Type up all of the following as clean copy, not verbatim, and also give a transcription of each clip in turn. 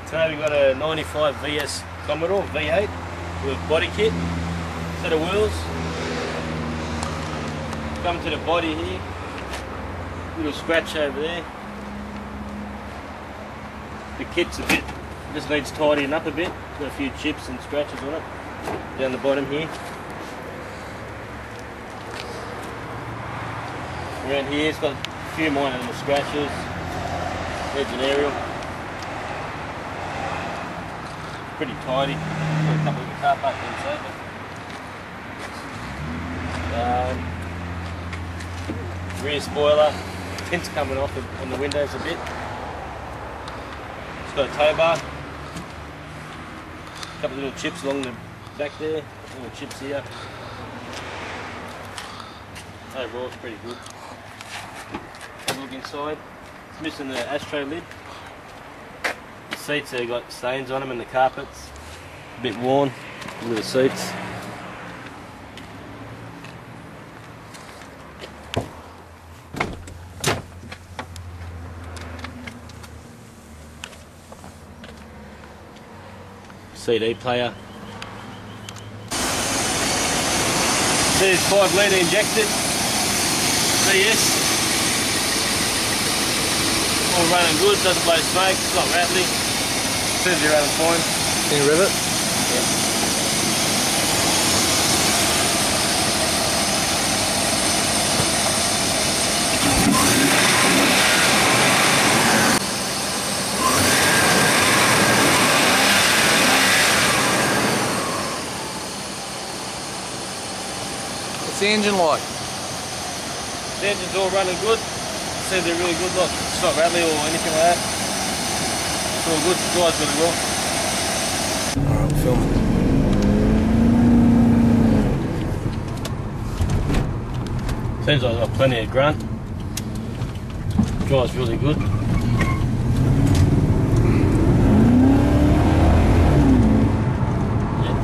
Today we've got a 95 VS Commodore V8 with body kit, set of wheels. Come to the body here, little scratch over there. The kit's a bit, just needs tidying up a bit. Got a few chips and scratches on it down the bottom here. Around here it's got a few minor little scratches. There's an aerial. Pretty tidy. Got a couple of the car parked inside it. Rear spoiler. Tint's coming off on the windows a bit. It's got a tow bar. A couple of little chips along the back there. Little chips here. Overall it's pretty good. Have a look inside. It's missing the ashtray lid. The seats have got stains on them and the carpets. A bit worn. Look at the seats. CD player. There's 5 litre injected CS. All running good, doesn't blow smoke, it's not rattly. Seems to be running fine. Can you rev it? Yeah. What's the engine like? The engine's all running good. Seems to be really good, look. It's not rattly or anything like that. It's all good, drives really well. Alright, we'll film it. Seems like I've got plenty of grunt. Drives really good. Yeah.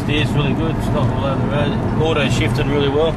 Steers really good, it's not all over the road. Auto shifted really well.